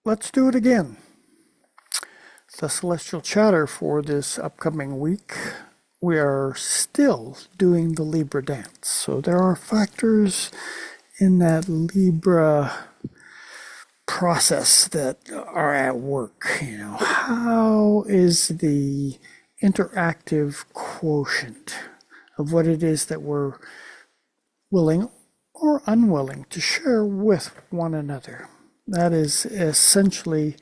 Let's do it again. The celestial chatter for this upcoming week. We are still doing the Libra dance. So there are factors in that Libra process that are at work. How is the interactive quotient of what it is that we're willing or unwilling to share with one another? That is essentially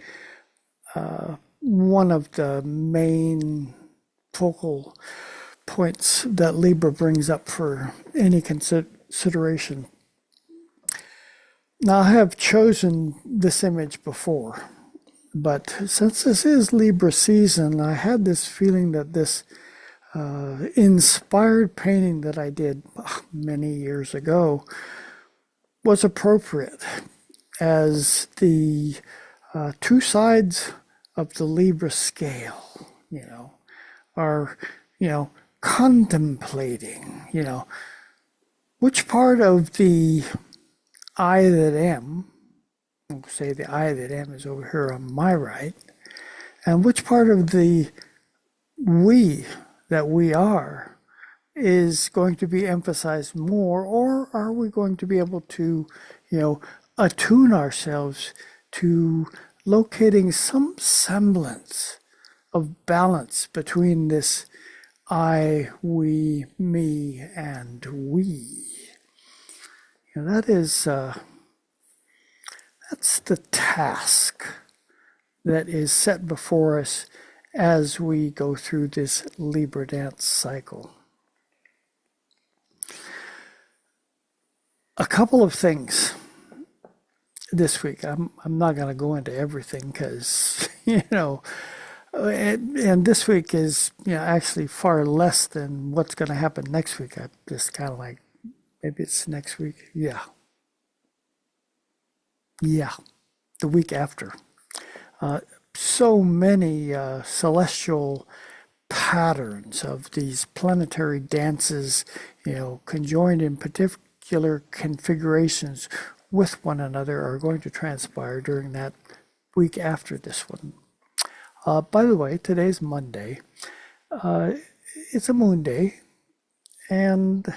one of the main focal points that Libra brings up for any consideration. Now, I have chosen this image before, but since this is Libra season, I had this feeling that this inspired painting that I did many years ago was appropriate, as the two sides of the Libra scale, are, contemplating, which part of the I that am, we'll say the I that am is over here on my right, and which part of the we that we are is going to be emphasized more, or are we going to be able to, attune ourselves to locating some semblance of balance between this I, we, me, and we. That's the task that is set before us as we go through this Libra dance cycle. A couple of things this week. I'm not going to go into everything because, and this week is, actually far less than what's going to happen next week. I just kind of like, maybe it's next week. Yeah. The week after. So many celestial patterns of these planetary dances, conjoined in particular configurations with one another, are going to transpire during that week after this one. By the way, today's Monday. It's a moon day, and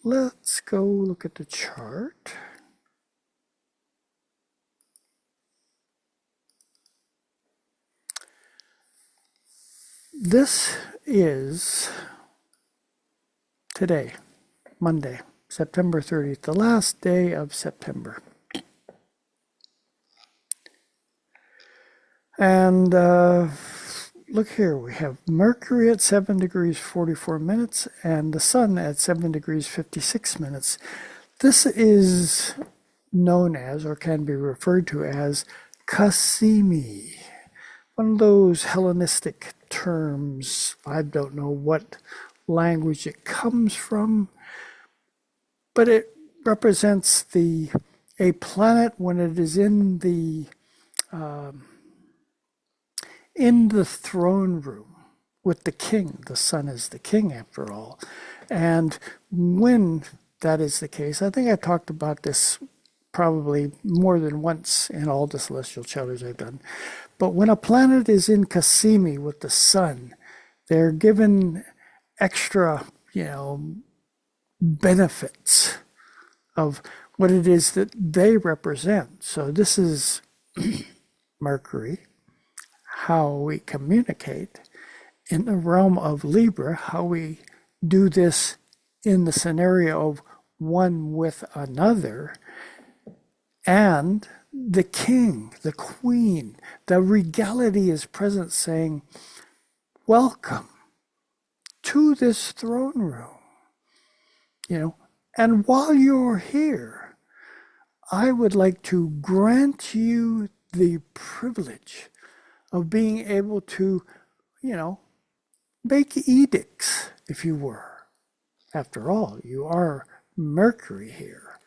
let's go look at the chart. This is today, Monday, September 30th, the last day of September. And look here, we have Mercury at 7 degrees 44 minutes and the Sun at 7 degrees 56 minutes. This is known as, or can be referred to as, Cassimi. One of those Hellenistic terms. I don't know what language it comes from, but it represents a planet when it is in the throne room with the king. The sun is the king, after all. And when that is the case, I think I talked about this probably more than once in all the celestial chatters I've done. But when a planet is in Cassimi with the sun, they're given extra, benefits of what it is that they represent. So this is Mercury, how we communicate. In the realm of Libra, how we do this in the scenario of one with another. And the king, the queen, the regality is present, saying, welcome to this throne room. And while you're here, I would like to grant you the privilege of being able to, make edicts, if you were. After all, you are Mercury here.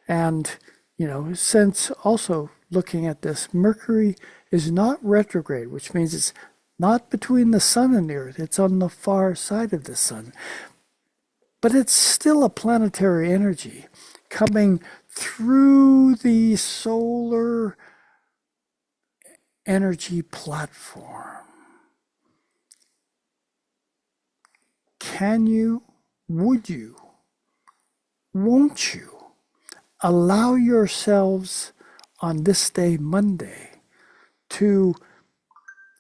And since also looking at this, Mercury is not retrograde, which means it's not between the sun and the earth. It's on the far side of the sun. But it's still a planetary energy coming through the solar energy platform. Can you, would you, won't you allow yourselves on this day, Monday, to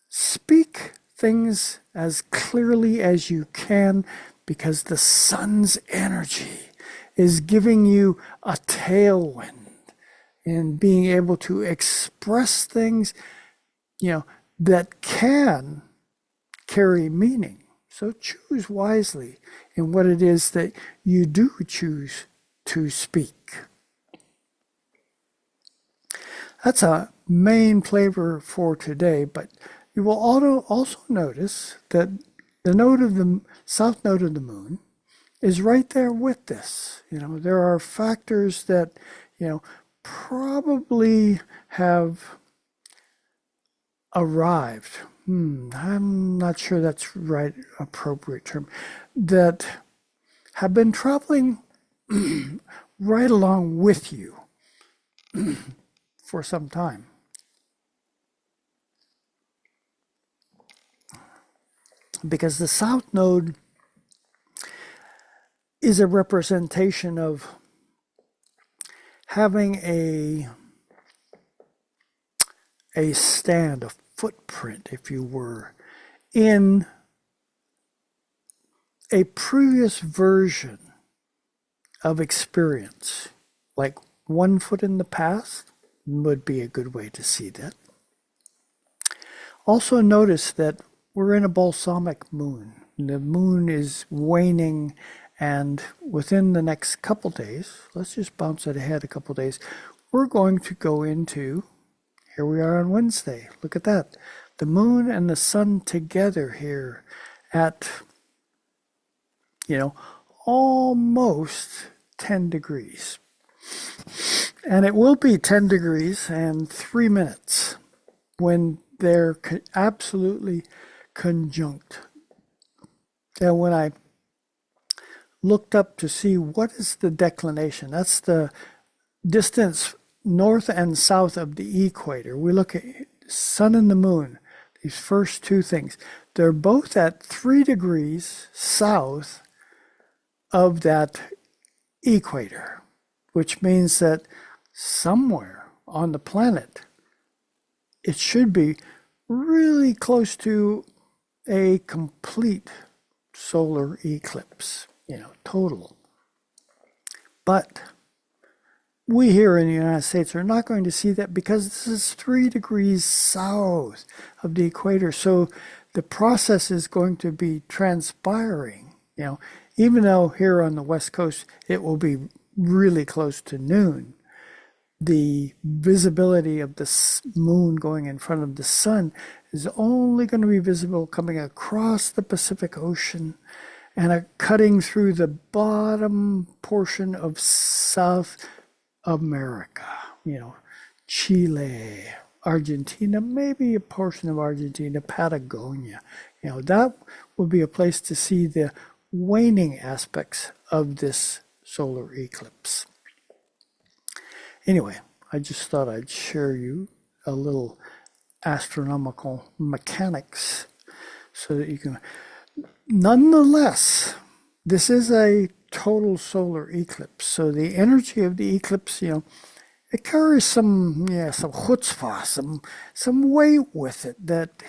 speak things as clearly as you can, because the sun's energy is giving you a tailwind in being able to express things, that can carry meaning. So choose wisely in what it is that you do choose to speak. That's a main flavor for today, but you will also notice that the node of the south node of the moon is right there with this. There are factors that, probably have arrived. I'm not sure that's right appropriate term. That have been traveling right along with you for some time. Because the south node is a representation of having a stand, a footprint, if you were, in a previous version of experience. Like 1 foot in the past would be a good way to see that. Also notice that we're in a balsamic moon. The moon is waning, and within the next couple days, let's just bounce it ahead a couple days, we're going to go into, here we are on Wednesday, look at that, the moon and the sun together here at, almost 10 degrees. And it will be 10 degrees and 3 minutes when they're absolutely conjunct. And when I looked up to see what is the declination, that's the distance north and south of the equator. We look at sun and the moon, these first two things. They're both at 3 degrees south of that equator, which means that somewhere on the planet, it should be really close to a complete solar eclipse, total. But we here in the United States are not going to see that because this is 3 degrees south of the equator. So the process is going to be transpiring, even though here on the West Coast it will be really close to noon. The visibility of the moon going in front of the sun is only going to be visible coming across the Pacific Ocean and cutting through the bottom portion of South America, Chile, Argentina, maybe a portion of Argentina, Patagonia. That would be a place to see the waning aspects of this solar eclipse. Anyway, I just thought I'd share you a little astronomical mechanics so that you can. Nonetheless, this is a total solar eclipse. So the energy of the eclipse, it carries some chutzpah, some weight with it that,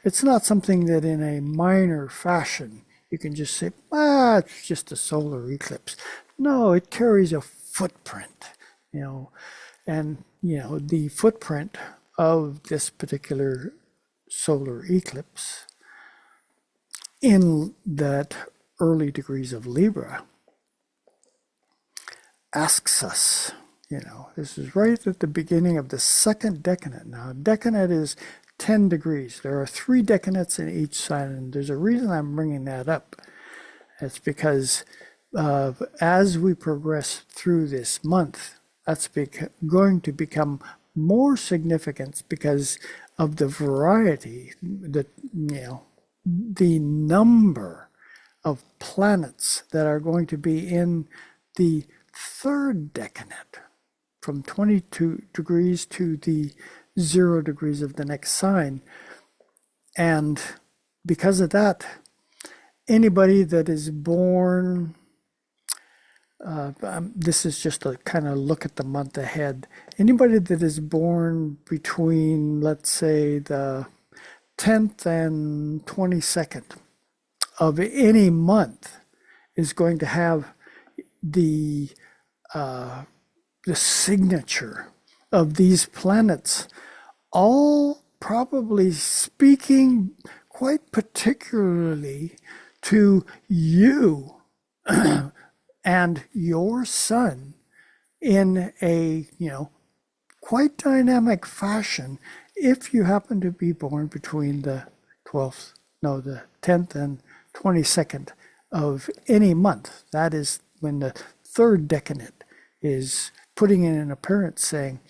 it's not something that in a minor fashion you can just say, it's just a solar eclipse. No, it carries a footprint. And the footprint of this particular solar eclipse in that early degrees of Libra asks us, this is right at the beginning of the second decanate. Now, decanate is 10 degrees. There are 3 decanates in each sign, and there's a reason I'm bringing that up. It's because as we progress through this month, that's going to become more significant because of the variety, the number of planets that are going to be in the third decanate, from 22 degrees to the 0 degrees of the next sign. And because of that, anybody that is born, this is just a kind of look at the month ahead. Anybody that is born between, let's say, the 10th and 22nd of any month is going to have the signature of these planets, all probably speaking quite particularly to you and your sun in a, quite dynamic fashion if you happen to be born between the 10th and 22nd of any month. That is when the third decade is putting in an appearance saying,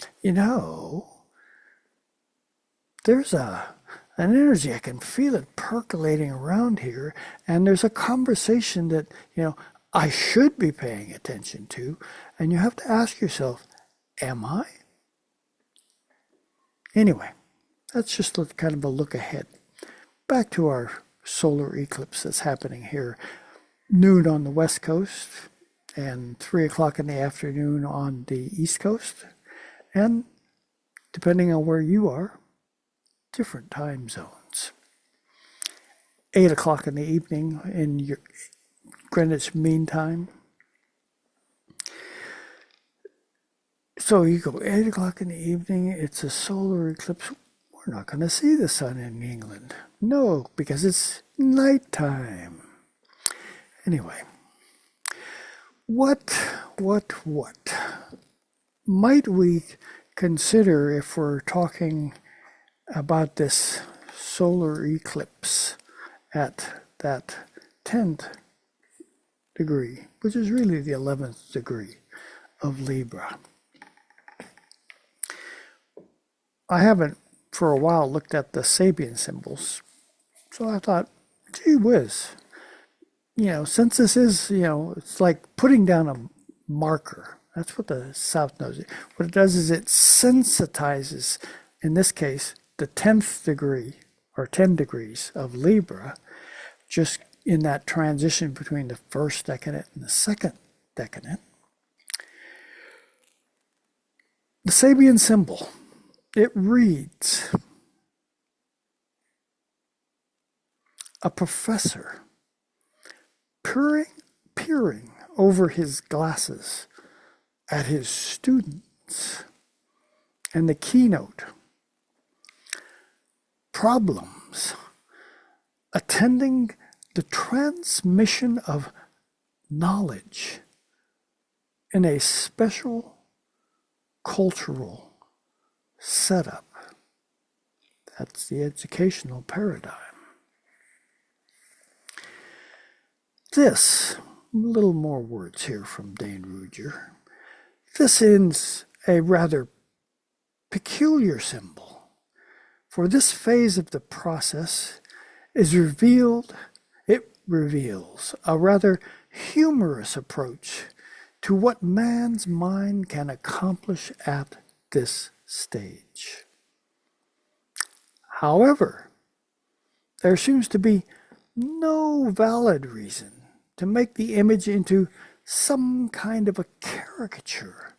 there's an energy, I can feel it percolating around here, and there's a conversation that, I should be paying attention to, and you have to ask yourself, am I? Anyway, that's just kind of a look ahead. Back to our solar eclipse that's happening here. Noon on the west coast and 3 o'clock in the afternoon on the east coast. And depending on where you are, different time zones. 8 o'clock in the evening in your Greenwich Mean Time. So you go 8 o'clock in the evening, it's a solar eclipse. We're not going to see the sun in England. No, because it's nighttime. Anyway, what might we consider if we're talking about this solar eclipse at that 10th degree, which is really the 11th degree of Libra? I haven't for a while looked at the Sabian symbols, so I thought, gee whiz, since this is, it's like putting down a marker. That's what the South knows. What it does is it sensitizes, in this case, the 10th degree or 10 degrees of Libra, just in that transition between the first decade and the second decade. The Sabian symbol, it reads, a professor peering over his glasses at his students. And the keynote, problems attending the transmission of knowledge in a special cultural setup. That's the educational paradigm. This, a little more words here from Dane Ruger. This is a rather peculiar symbol, for this phase of the process reveals a rather humorous approach to what man's mind can accomplish at this stage. However, there seems to be no valid reason to make the image into some kind of a caricature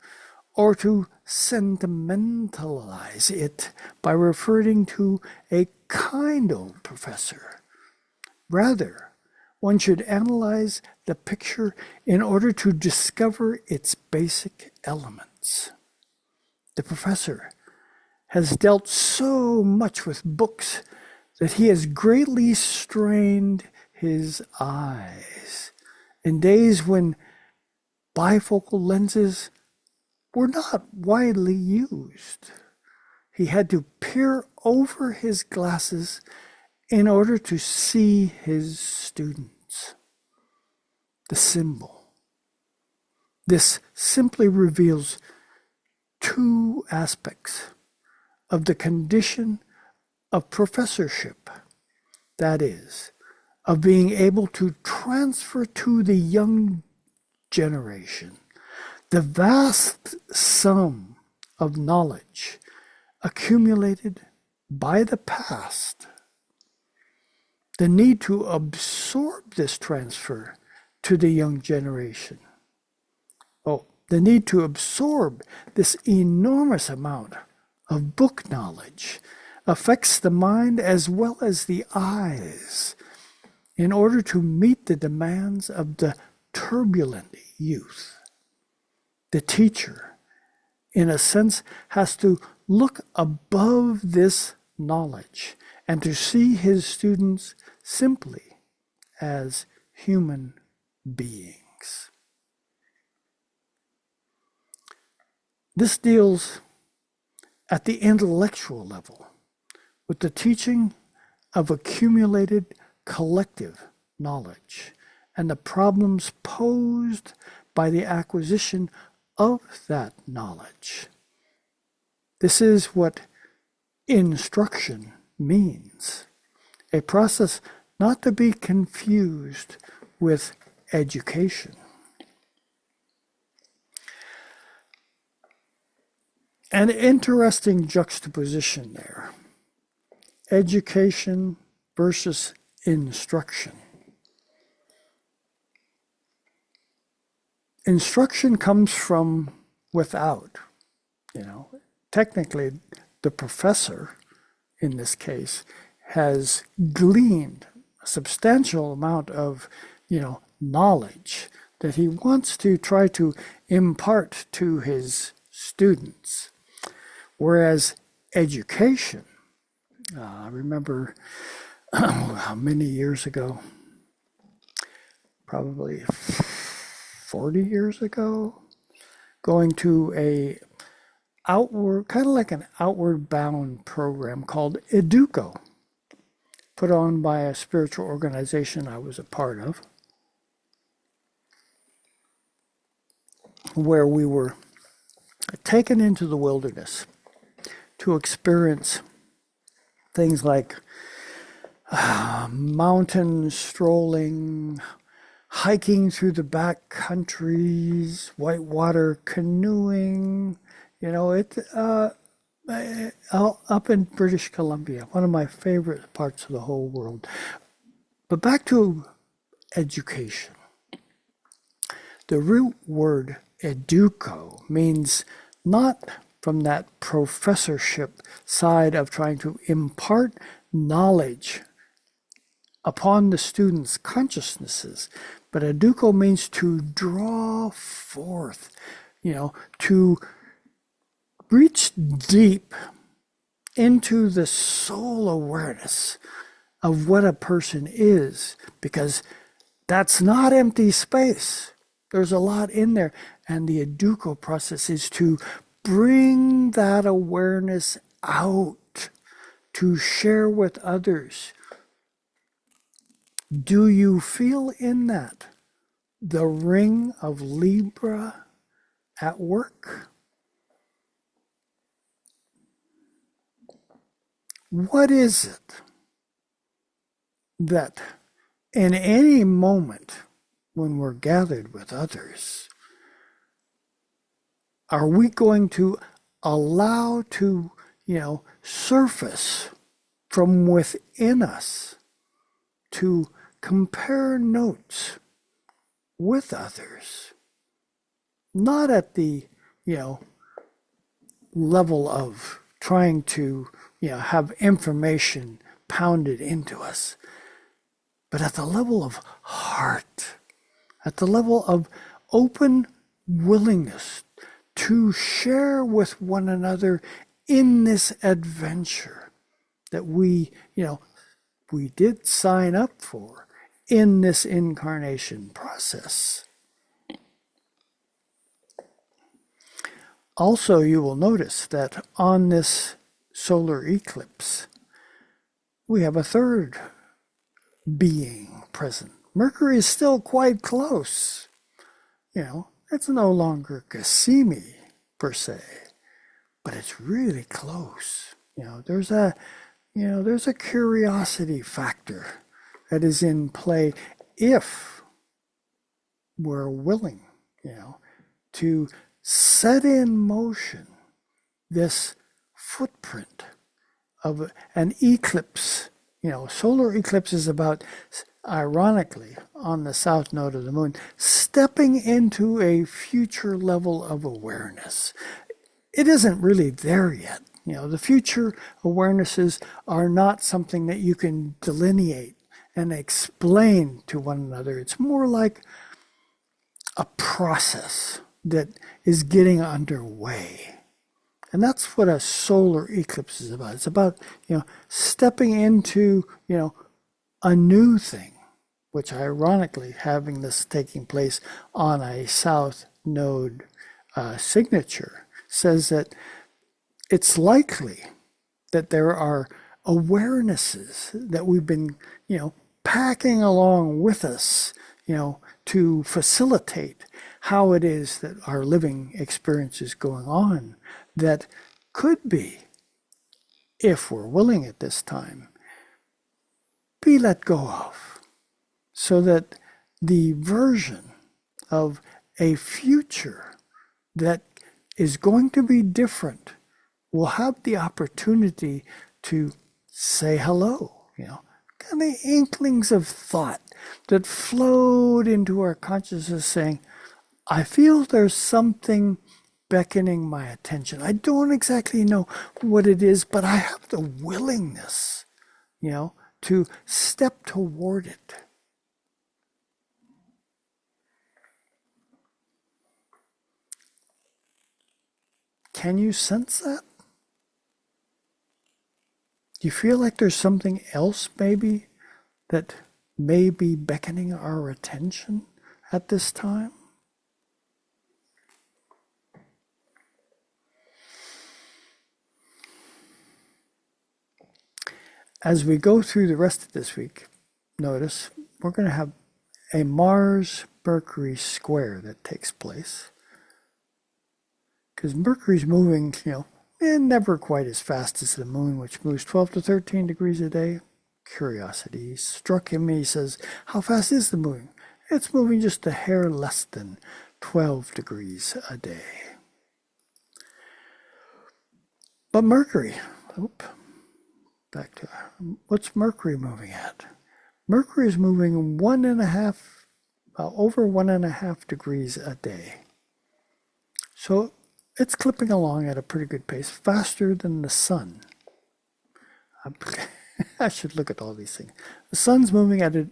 or to sentimentalize it by referring to a kind old professor. Rather, one should analyze the picture in order to discover its basic elements. The professor has dealt so much with books that he has greatly strained his eyes in days when bifocal lenses were not widely used. He had to peer over his glasses in order to see his students. The symbol. This simply reveals two aspects of the condition of professorship, that is, of being able to transfer to the young generation the vast sum of knowledge accumulated by the past, the need to absorb this transfer to the young generation. Oh, the need to absorb this enormous amount of book knowledge affects the mind as well as the eyes in order to meet the demands of the turbulent youth. The teacher, in a sense, has to look above this knowledge and to see his students simply as human beings. This deals at the intellectual level with the teaching of accumulated collective knowledge and the problems posed by the acquisition of that knowledge. This is what instruction means, a process not to be confused with education. An interesting juxtaposition there. Education versus instruction. Instruction comes from without. Technically, the professor, in this case, has gleaned a substantial amount of, knowledge that he wants to try to impart to his students. Whereas education, I remember how many years ago, probably 40 years ago, going to a outward, kind of like an outward bound program called Educo, put on by a spiritual organization I was a part of, where we were taken into the wilderness to experience things like mountain strolling, hiking through the back countries, whitewater canoeing, up in British Columbia, one of my favorite parts of the whole world. But back to education. The root word educo means not from that professorship side of trying to impart knowledge upon the students' consciousnesses, but educo means to draw forth, to reach deep into the soul awareness of what a person is, because that's not empty space. There's a lot in there, and the educo process is to bring that awareness out, to share with others. Do you feel in that the ring of Libra at work? What is it that in any moment when we're gathered with others, are we going to allow to, surface from within us to compare notes with others? Not at the, level of trying to, have information pounded into us, but at the level of heart, at the level of open willingness to share with one another in this adventure that we did sign up for in this incarnation process. Also, you will notice that on this solar eclipse, we have a third being present. Mercury is still quite close. It's no longer Cassimi per se, but it's really close. There's a curiosity factor that is in play if we're willing, to set in motion this footprint of an eclipse. Solar eclipse is about, ironically, on the south node of the moon, stepping into a future level of awareness. It isn't really there yet. The future awarenesses are not something that you can delineate and explain to one another. It's more like a process that is getting underway. And that's what a solar eclipse is about. It's about, stepping into, a new thing, which ironically, having this taking place on a south node signature, says that it's likely that there are awarenesses that we've been, packing along with us, to facilitate how it is that our living experience is going on, that could be, if we're willing at this time, be let go of, so that the version of a future that is going to be different will have the opportunity to say hello, kind of inklings of thought that flowed into our consciousness saying, I feel there's something beckoning my attention. I don't exactly know what it is, but I have the willingness, to step toward it. Can you sense that? Do you feel like there's something else maybe that may be beckoning our attention at this time? As we go through the rest of this week, notice we're going to have a Mars-Mercury square that takes place. Because Mercury's moving, and never quite as fast as the moon, which moves 12 to 13 degrees a day. Curiosity struck him. He says, how fast is the moon? It's moving just a hair less than 12 degrees a day. But Mercury, back to what's Mercury moving at? Mercury is moving over 1.5 degrees a day. So it's clipping along at a pretty good pace, faster than the sun. I should look at all these things. The sun's moving at a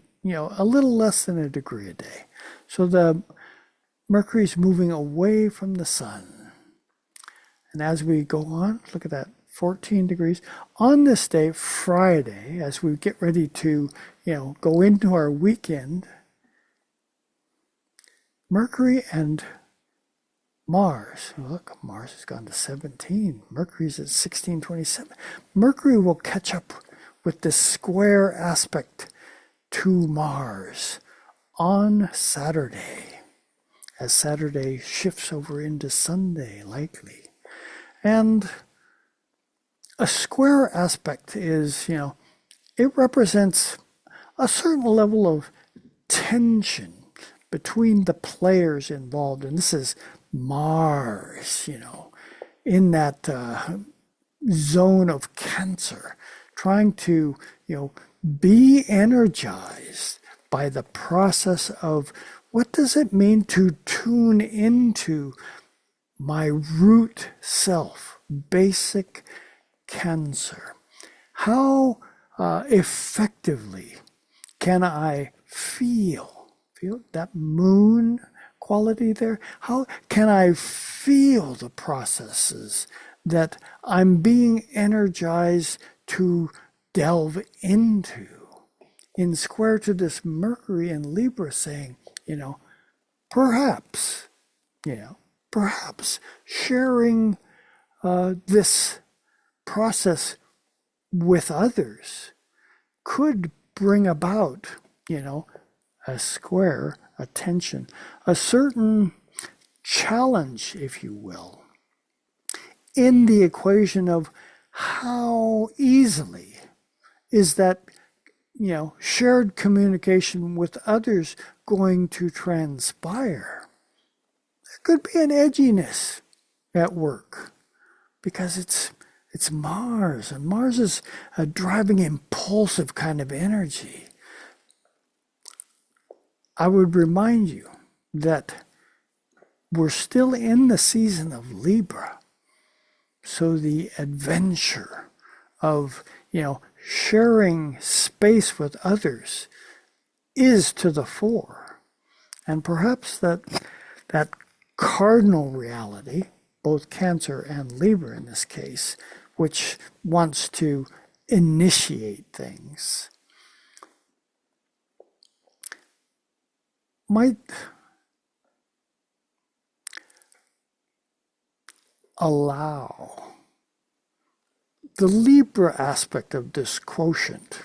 little less than a degree a day. So the Mercury's moving away from the sun. And as we go on, look at that, 14 degrees. On this day, Friday, as we get ready to, go into our weekend, Mercury and Mars, look, Mars has gone to 17. Mercury's at 1627. Mercury will catch up with this square aspect to Mars on Saturday, as Saturday shifts over into Sunday, likely. And a square aspect is, it represents a certain level of tension between the players involved. And this is Mars, in that zone of Cancer, trying to, be energized by the process of what does it mean to tune into my root self, basic Cancer. How effectively can I feel that moon quality there? How can I feel the processes that I'm being energized to delve into? In square to this Mercury in Libra saying, perhaps sharing this process with others could bring about, a square, a tension, a certain challenge, if you will, in the equation of how easily is that, shared communication with others going to transpire. There could be an edginess at work because it's It's Mars, and Mars is a driving, impulsive kind of energy. I would remind you that we're still in the season of Libra. So the adventure of, sharing space with others is to the fore. And perhaps that cardinal reality, both Cancer and Libra in this case, which wants to initiate things, might allow the Libra aspect of this quotient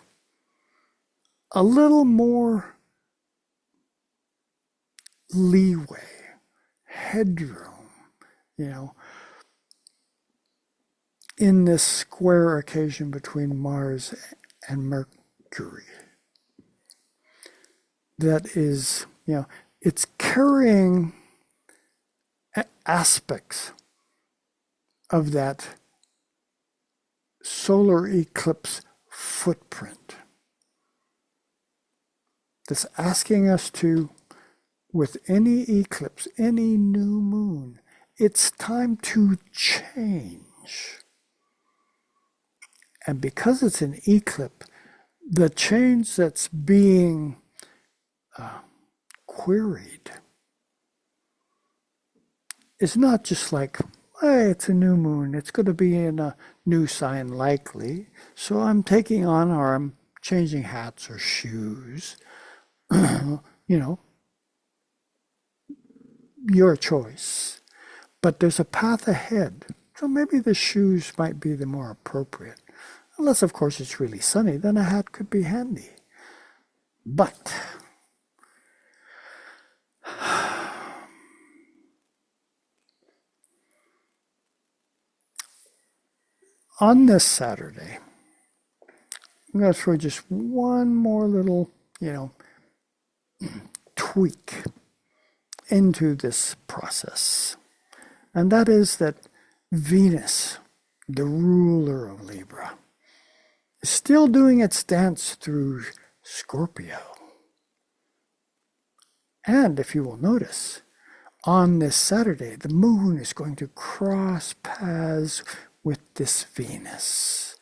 a little more leeway, headroom, in this square occasion between Mars and Mercury. That is, it's carrying aspects of that solar eclipse footprint. That's asking us to, with any eclipse, any new moon, it's time to change. And because it's an eclipse, the change that's being queried is not just like, hey, it's a new moon, it's going to be in a new sign likely, so I'm taking on, or I'm changing hats or shoes, your choice. But there's a path ahead, so maybe the shoes might be the more appropriate. Unless, of course, it's really sunny, then a hat could be handy. But on this Saturday, I'm going to throw just one more little, tweak into this process. And that is that Venus, the ruler of Libra, is still doing its dance through Scorpio. And if you will notice, on this Saturday, the moon is going to cross paths with this Venus.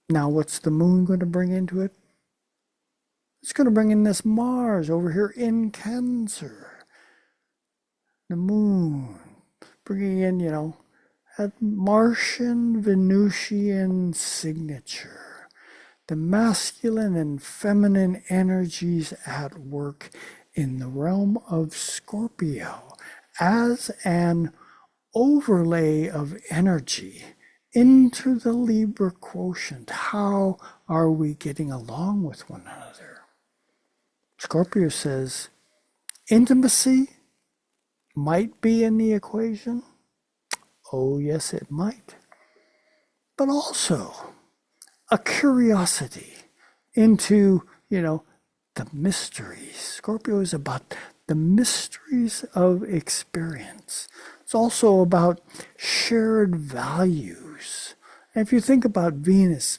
Now, what's the moon going to bring into it? It's going to bring in this Mars over here in Cancer. The moon bringing in, that Martian Venusian signature. The masculine and feminine energies at work in the realm of Scorpio as an overlay of energy into the Libra quotient. How are we getting along with one another? Scorpio says intimacy might be in the equation. Oh, yes, it might. But also a curiosity into, the mysteries. Scorpio is about the mysteries of experience. It's also about shared values. And if you think about Venus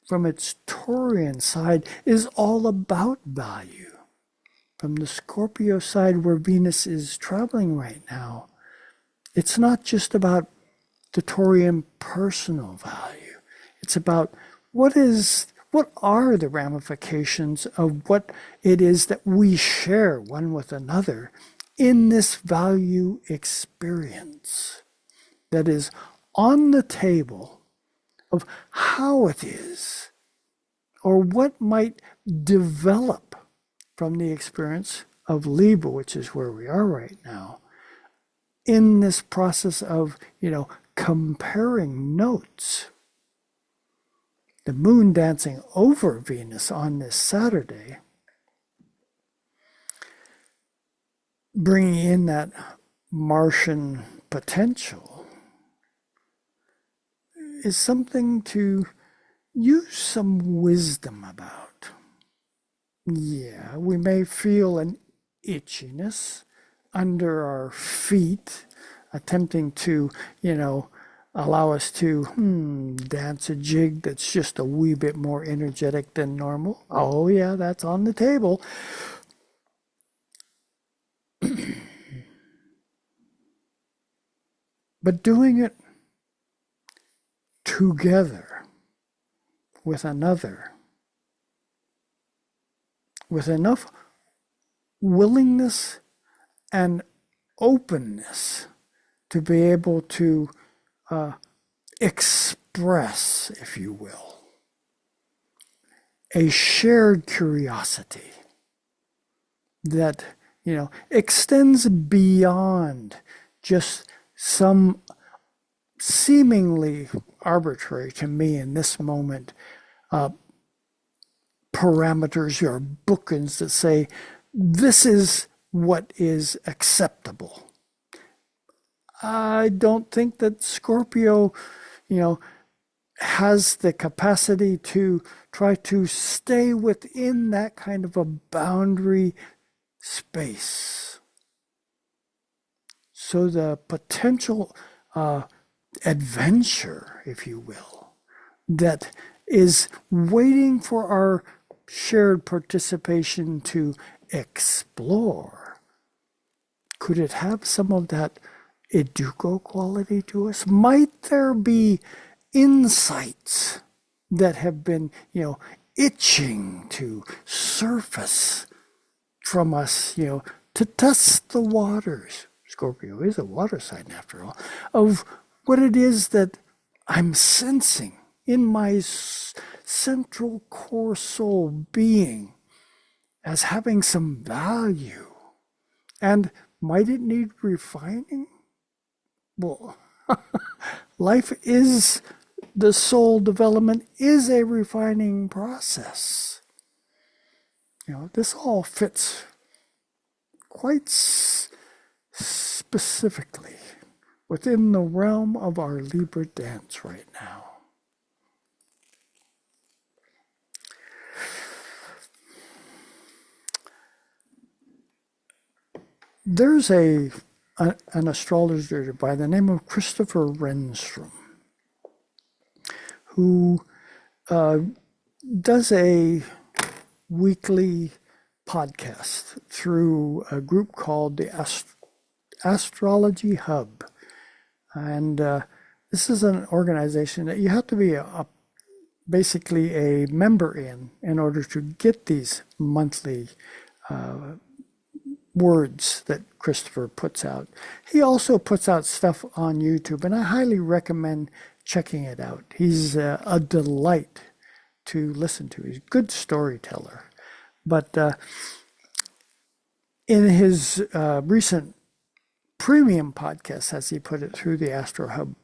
from its Taurian side is all about value. From the Scorpio side, where Venus is traveling right now, it's not just about the Taurian personal value. It's about what are the ramifications of what it is that we share one with another in this value experience that is on the table of how it is or what might develop from the experience of Libra, which is where we are right now, in this process of, comparing notes. The moon dancing over Venus on this Saturday, bringing in that Martian potential, is something to use some wisdom about. Yeah, we may feel an itchiness under our feet attempting to, allow us to dance a jig that's just a wee bit more energetic than normal. Oh yeah, that's on the table. But doing it together with another, with enough willingness and openness to be able to express, if you will, a shared curiosity that, extends beyond just some seemingly arbitrary to me in this moment parameters or bookends that say this is what is acceptable. I don't think that Scorpio, has the capacity to try to stay within that kind of a boundary space. So the potential adventure, if you will, that is waiting for our shared participation to explore, could it have some of that educo quality to us? Might there be insights that have been, itching to surface from us, to test the waters? Scorpio is a water sign after all, of what it is that I'm sensing in my central core soul being as having some value. And might it need refining? Well, life is, the soul development is a refining process. This all fits quite specifically within the realm of our Libra dance right now. There's an astrologer by the name of Christopher Renstrom who does a weekly podcast through a group called the Astrology Hub. And this is an organization that you have to be basically a member in order to get these monthly words that Christopher puts out. He also puts out stuff on YouTube, and I highly recommend checking it out. He's a delight to listen to. He's a good storyteller. But in his recent premium podcast, as he put it, through the Astro Hub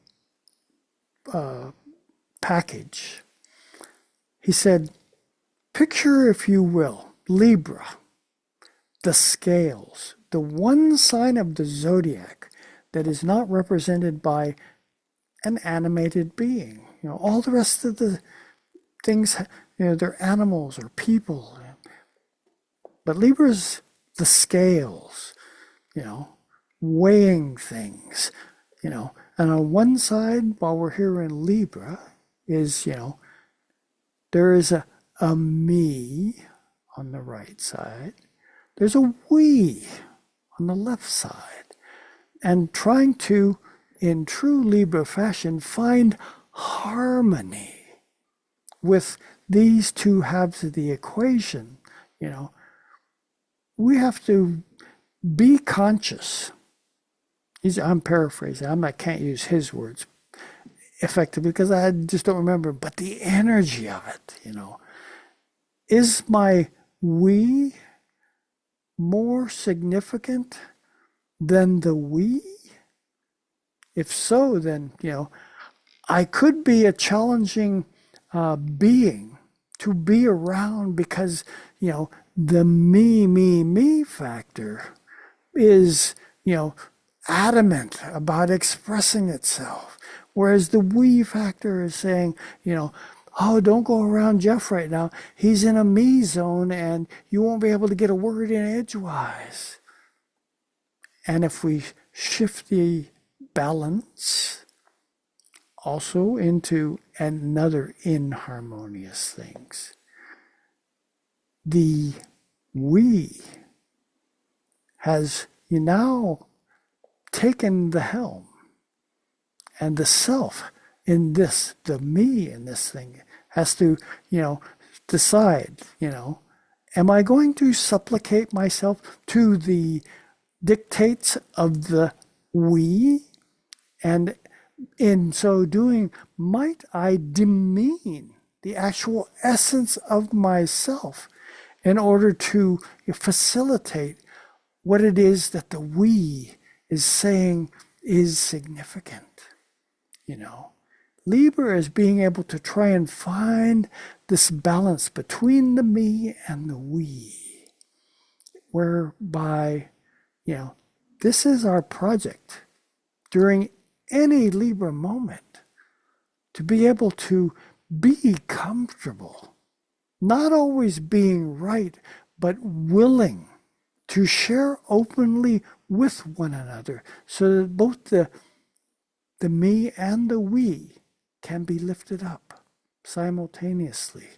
package, he said, picture, if you will, Libra, the scales, the one sign of the zodiac that is not represented by an animated being. All the rest of the things, they're animals or people. But Libra's the scales, weighing things, and on one side, while we're here in Libra, is, there is a me on the right side. There's a we on the left side. And trying to, in true Libra fashion, find harmony with these two halves of the equation. We have to be conscious. I'm paraphrasing. I can't use his words effectively because I just don't remember. But the energy of it, is my we more significant than the we? If so, then, I could be a challenging being to be around because, the me factor is, adamant about expressing itself. Whereas the we factor is saying, oh, don't go around Jeff right now. He's in a me zone and you won't be able to get a word in edgewise. And if we shift the balance also into another inharmonious things. The we has now taken the helm, and the self in this, the me in this thing, has to, decide, am I going to supplicate myself to the dictates of the we? And in so doing, might I demean the actual essence of myself in order to facilitate what it is that the we is saying is significant? Libra is being able to try and find this balance between the me and the we, whereby, this is our project during any Libra moment, to be able to be comfortable, not always being right, but willing to share openly with one another, so that both the me and the we can be lifted up simultaneously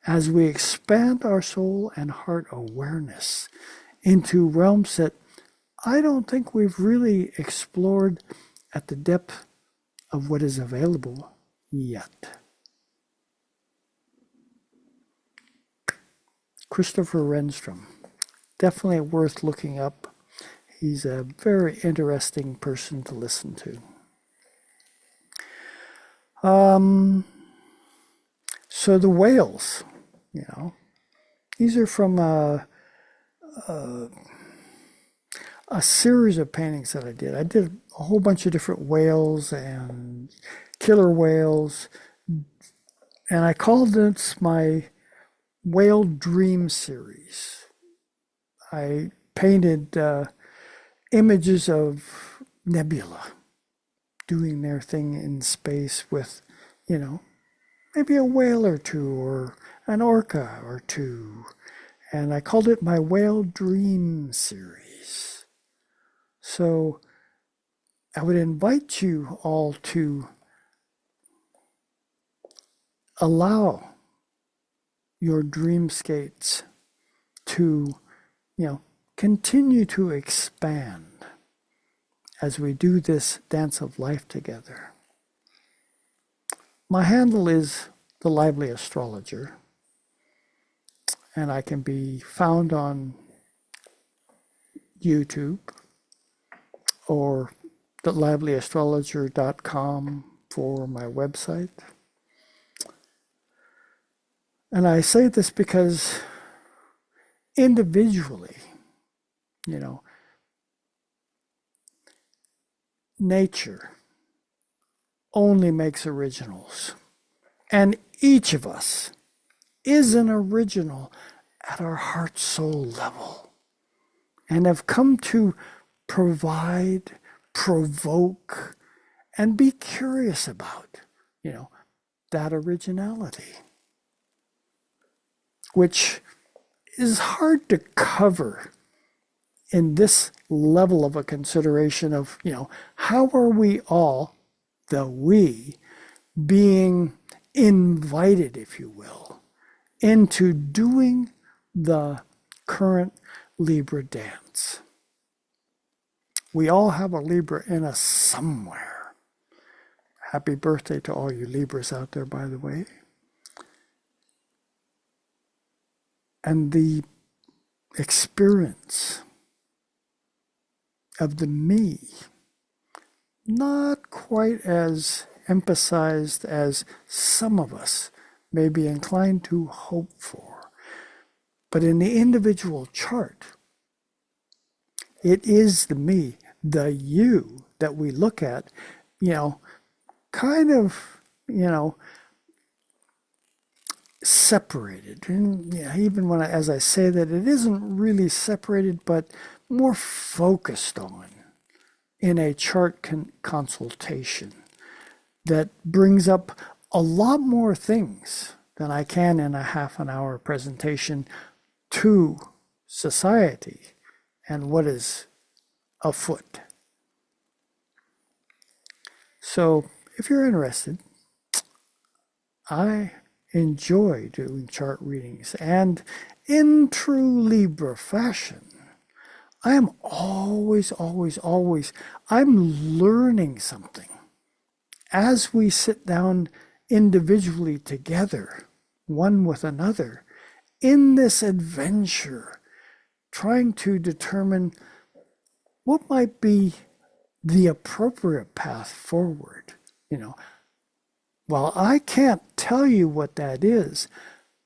as we expand our soul and heart awareness into realms that I don't think we've really explored at the depth of what is available yet. Christopher Renstrom, definitely worth looking up. He's a very interesting person to listen to. So the whales, these are from a series of paintings that I did. I did a whole bunch of different whales and killer whales, and I called this my Whale Dream series. I painted images of nebula doing their thing in space with, maybe a whale or two or an orca or two. And I called it my Whale Dream series. So I would invite you all to allow your dreamscapes to, continue to expand as we do this dance of life together. My handle is The Lively Astrologer, and I can be found on YouTube or thelivellyastrologer.com for my website. And I say this because individually, nature only makes originals. And each of us is an original at our heart soul level, and have come to provide, provoke, and be curious about, that originality, which is hard to cover in this level of a consideration of, how are we all, the we, being invited, if you will, into doing the current Libra dance. We all have a Libra in us somewhere. Happy birthday to all you Libras out there, by the way. And the experience of the me, not quite as emphasized as some of us may be inclined to hope for. But in the individual chart, it is the me, the you that we look at, kind of, separated. And even when as I say that, it isn't really separated, but more focused on in a chart consultation that brings up a lot more things than I can in a half an hour presentation to society and what is afoot. So if you're interested, I enjoy doing chart readings, and in true Libra fashion, I am always, always, always, I'm learning something. As we sit down individually together, one with another, in this adventure, trying to determine what might be the appropriate path forward. While I can't tell you what that is,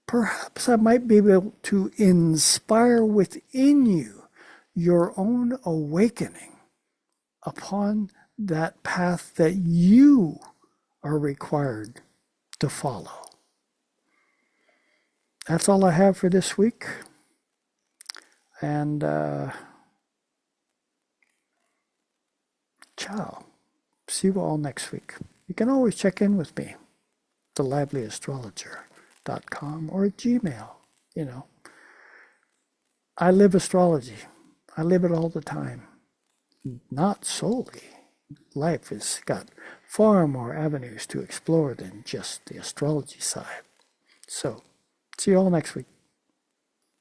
perhaps I might be able to inspire within you your own awakening upon that path that you are required to follow. That's all I have for this week. And ciao. See you all next week. You can always check in with me, thelively.astrologer.com or Gmail. I live astrology. I live it all the time. Not solely. Life has got far more avenues to explore than just the astrology side. So, see you all next week.